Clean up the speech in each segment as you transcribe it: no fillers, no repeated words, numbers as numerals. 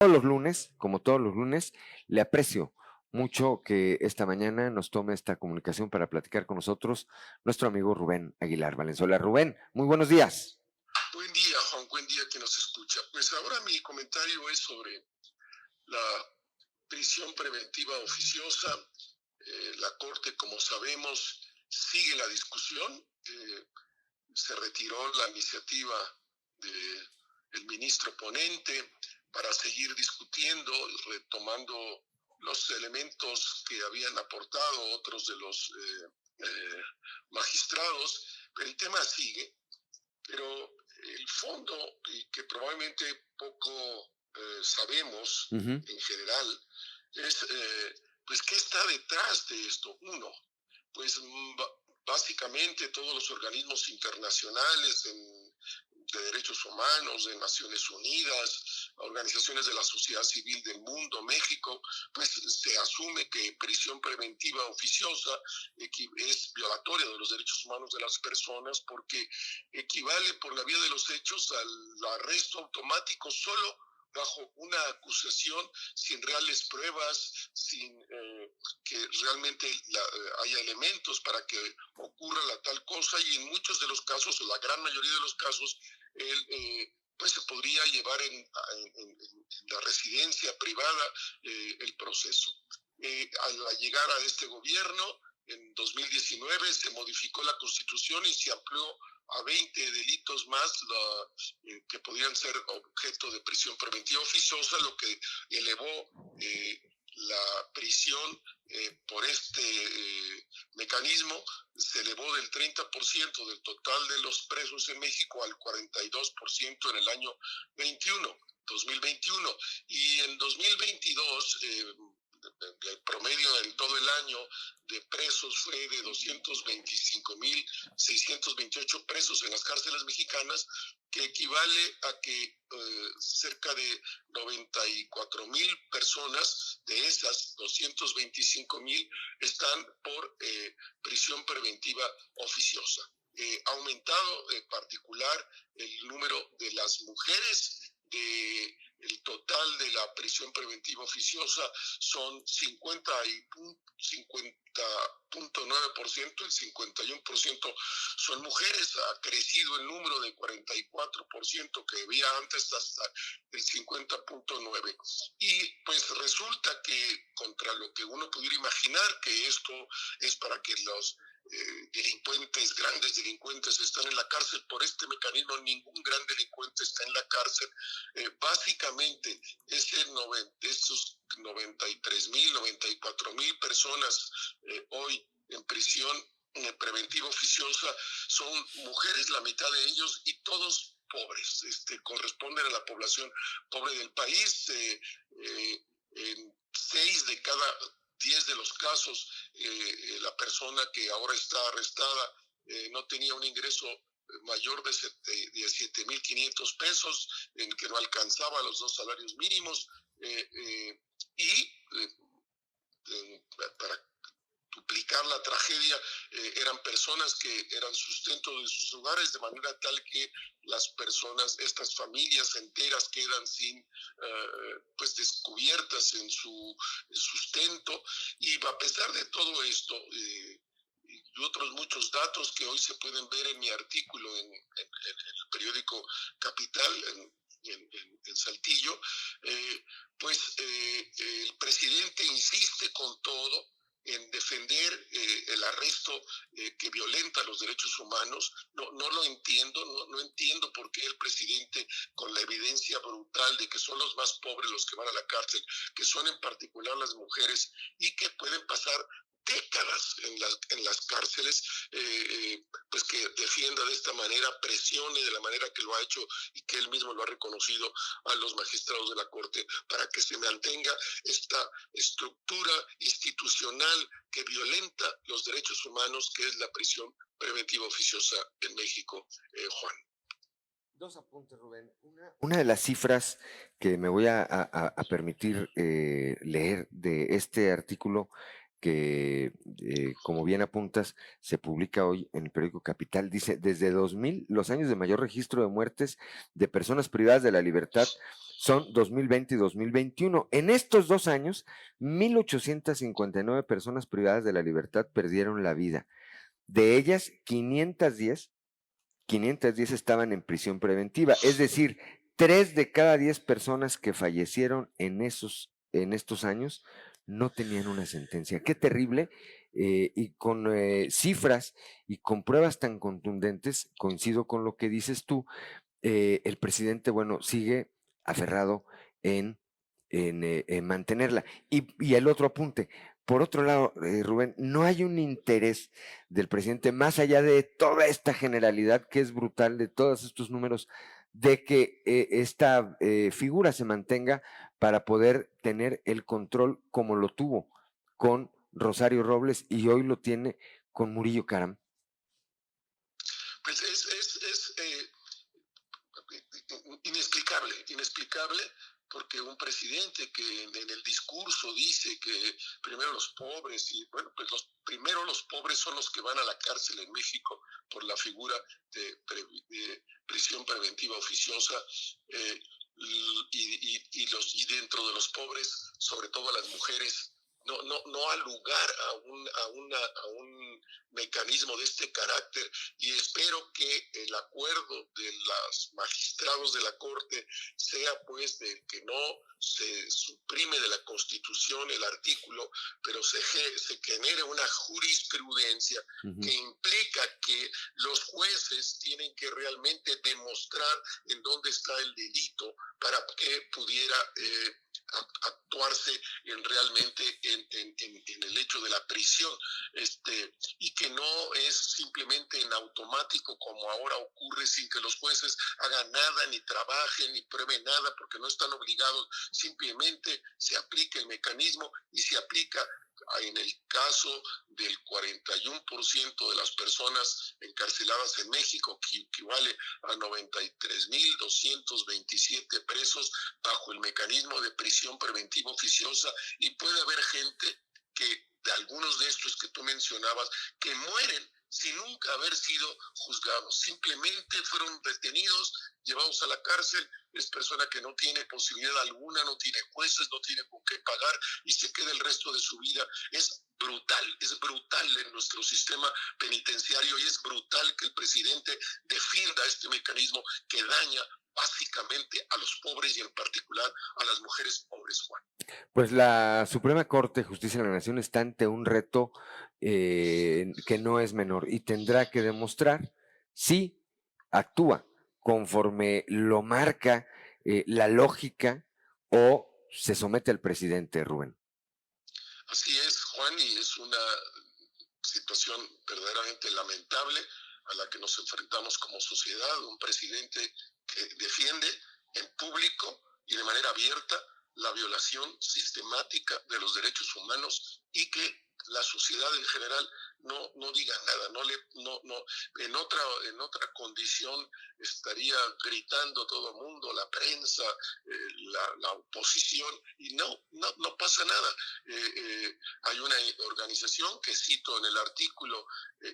Todos los lunes, como todos los lunes, le aprecio mucho que esta mañana nos tome esta comunicación para platicar con nosotros nuestro amigo Rubén Aguilar Valenzuela. Rubén, muy buenos días. Buen día, Juan, buen día que nos escucha. Pues ahora mi comentario es sobre la prisión preventiva oficiosa. La Corte, como sabemos, sigue la discusión. Se retiró la iniciativa del ministro ponente para seguir discutiendo, retomando los elementos que habían aportado otros de los magistrados, pero el tema sigue. Pero el fondo, y que probablemente poco sabemos en general, es pues qué está detrás de esto. Uno, pues básicamente todos los organismos internacionales de derechos humanos, de Naciones Unidas, organizaciones de la sociedad civil del mundo, México, pues se asume que prisión preventiva oficiosa es violatoria de los derechos humanos de las personas porque equivale por la vía de los hechos al arresto automático solo bajo una acusación sin reales pruebas, sin que realmente haya elementos para que ocurra la tal cosa, y en muchos de los casos, la gran mayoría de los casos, pues se podría llevar en la residencia privada el proceso. Al llegar a este gobierno, en 2019 se modificó la Constitución y se amplió a 20 delitos más que podrían ser objeto de prisión preventiva oficiosa, lo que elevó la prisión por este mecanismo. Se elevó del 30% del total de los presos en México al 42% en el año 2021. Y en 2022, el promedio en todo el año de presos fue de 225,628 presos en las cárceles mexicanas, que equivale a que cerca de 94,000 personas de esas 225,000 están por prisión preventiva oficiosa. Ha aumentado en particular el número de las mujeres. El total de la prisión preventiva oficiosa son 50.9%, el 51% son mujeres. Ha crecido el número de 44% que había antes hasta el 50.9%. Y pues resulta que, contra lo que uno pudiera imaginar, que esto es para que los delincuentes, grandes delincuentes, están en la cárcel por este mecanismo. Ningún gran delincuente está en la cárcel. Básicamente, esos 93,000, 94,000 personas hoy en prisión preventiva oficiosa son mujeres, la mitad de ellos, y todos pobres. Corresponden a la población pobre del país. En 6 de cada 10 de los casos, la persona que ahora está arrestada no tenía un ingreso mayor de 7,500 pesos, en que no alcanzaba los 2 salarios mínimos, y para duplicar la tragedia, eran personas que eran sustento de sus hogares, de manera tal que las personas, estas familias enteras, quedan sin, pues descubiertas en su sustento. Y a pesar de todo esto, y otros muchos datos que hoy se pueden ver en mi artículo en el periódico Capital, en Saltillo, pues el presidente insiste con todo en defender el arresto que violenta los derechos humanos. No lo entiendo, no entiendo por qué el presidente, con la evidencia brutal de que son los más pobres los que van a la cárcel, que son en particular las mujeres, y que pueden pasar décadas en las cárceles, pues que defienda de esta manera, presione de la manera que lo ha hecho y que él mismo lo ha reconocido a los magistrados de la Corte, para que se mantenga esta estructura institucional que violenta los derechos humanos, que es la prisión preventiva oficiosa en México, Juan. Dos apuntes, Rubén. Una de las cifras que me voy a permitir leer de este artículo que, como bien apuntas, se publica hoy en el periódico Capital, dice: desde 2000, los años de mayor registro de muertes de personas privadas de la libertad son 2020 y 2021. En estos 2 años, 1,859 personas privadas de la libertad perdieron la vida. De ellas, 510 estaban en prisión preventiva, es decir, 3 de cada 10 personas que fallecieron en estos años no tenían una sentencia. Qué terrible, y con cifras y con pruebas tan contundentes, coincido con lo que dices tú, el presidente, bueno, sigue aferrado en mantenerla. Y el otro apunte, por otro lado, Rubén, no hay un interés del presidente, más allá de toda esta generalidad que es brutal, de todos estos números, de que esta figura se mantenga para poder tener el control como lo tuvo con Rosario Robles y hoy lo tiene con Murillo Karam. Pues es inexplicable, porque un presidente que en el discurso dice que primero los pobres, y bueno, pues primero los pobres son los que van a la cárcel en México por la figura de prisión preventiva oficiosa, y dentro de los pobres, sobre todo las mujeres, no al lugar a un mecanismo de este carácter, y espero que el acuerdo de los magistrados de la Corte sea pues de que no se suprime de la Constitución el artículo, pero se genere una jurisprudencia que implica que los jueces tienen que realmente demostrar en dónde está el delito para que pudiera actuarse realmente en el hecho de la prisión, y que no es simplemente en automático como ahora ocurre, sin que los jueces hagan nada, ni trabajen, ni prueben nada, porque no están obligados, simplemente se aplica el mecanismo y se aplica en el caso del 41% de las personas encarceladas en México, que equivale a 93,227 presos bajo el mecanismo de prisión preventiva oficiosa, y puede haber gente que, de algunos de estos que tú mencionabas, que mueren sin nunca haber sido juzgados, simplemente fueron detenidos, llevados a la cárcel, es persona que no tiene posibilidad alguna, no tiene jueces, no tiene con qué pagar y se queda el resto de su vida. Es brutal en nuestro sistema penitenciario, y es brutal que el presidente defienda este mecanismo que daña básicamente a los pobres y en particular a las mujeres pobres, Juan. Pues la Suprema Corte de Justicia de la Nación está ante un reto que no es menor y tendrá que demostrar si actúa conforme lo marca la lógica o se somete al presidente, Rubén. Así es, Juan, y es una situación verdaderamente lamentable a la que nos enfrentamos como sociedad, un presidente que defiende en público y de manera abierta la violación sistemática de los derechos humanos, y que la sociedad en general no diga nada, en otra condición estaría gritando todo el mundo, la prensa, la oposición, y no pasa nada. Hay una organización que cito en el artículo,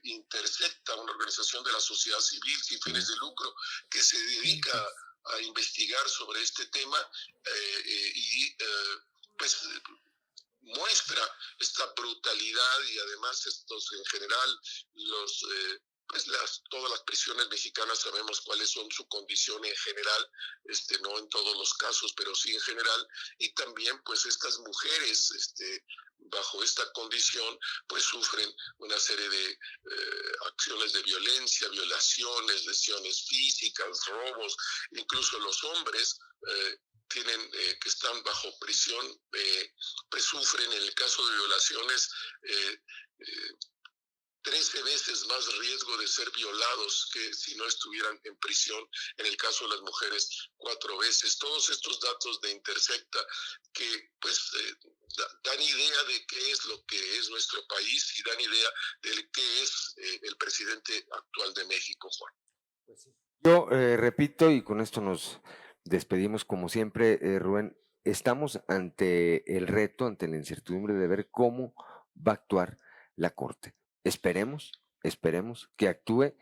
Intersecta, una organización de la sociedad civil sin fines de lucro, que se dedica a investigar sobre este tema, pues muestra esta brutalidad, y además estos en general pues todas las prisiones mexicanas sabemos cuáles son su condición en general, no en todos los casos, pero sí en general, y también pues estas mujeres bajo esta condición pues sufren una serie de acciones de violencia, violaciones, lesiones físicas, robos, incluso los hombres tienen que están bajo prisión, pues sufren en el caso de violaciones 13 veces más riesgo de ser violados que si no estuvieran en prisión, en el caso de las mujeres 4 veces. Todos estos datos de Intersecta que pues dan idea de qué es lo que es nuestro país y dan idea de qué es el presidente actual de México, Juan. Pues sí. Yo repito, y con esto nos despedimos como siempre, Rubén, estamos ante el reto, ante la incertidumbre de ver cómo va a actuar la Corte. Esperemos que actúe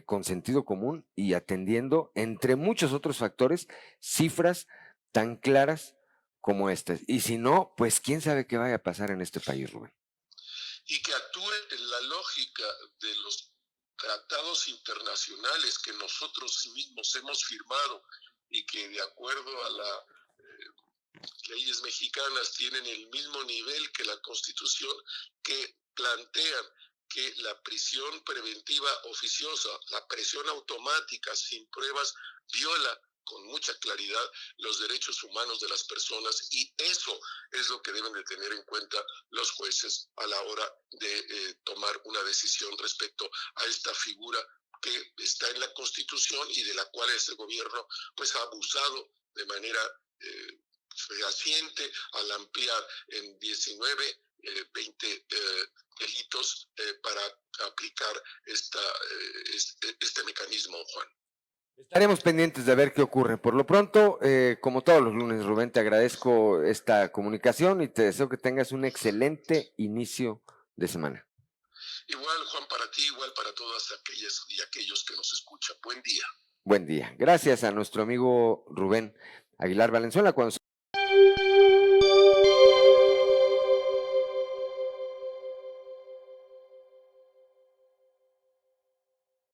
con sentido común y atendiendo, entre muchos otros factores, cifras tan claras como estas. Y si no, pues quién sabe qué vaya a pasar en este país, Rubén. Y que actúe en la lógica de los tratados internacionales que nosotros mismos hemos firmado y que de acuerdo a las leyes mexicanas tienen el mismo nivel que la Constitución, que plantean que la prisión preventiva oficiosa, la prisión automática sin pruebas, viola con mucha claridad los derechos humanos de las personas, y eso es lo que deben de tener en cuenta los jueces a la hora de tomar una decisión respecto a esta figura que está en la Constitución y de la cual este gobierno pues ha abusado de manera fehaciente al ampliar en 19, 20 delitos para aplicar este mecanismo, Juan. Estaremos pendientes de ver qué ocurre. Por lo pronto, como todos los lunes, Rubén, te agradezco esta comunicación y te deseo que tengas un excelente inicio de semana. Igual, Juan, para ti, igual para todas aquellas y aquellos que nos escuchan. Buen día. Buen día. Gracias a nuestro amigo Rubén Aguilar Valenzuela. Cuando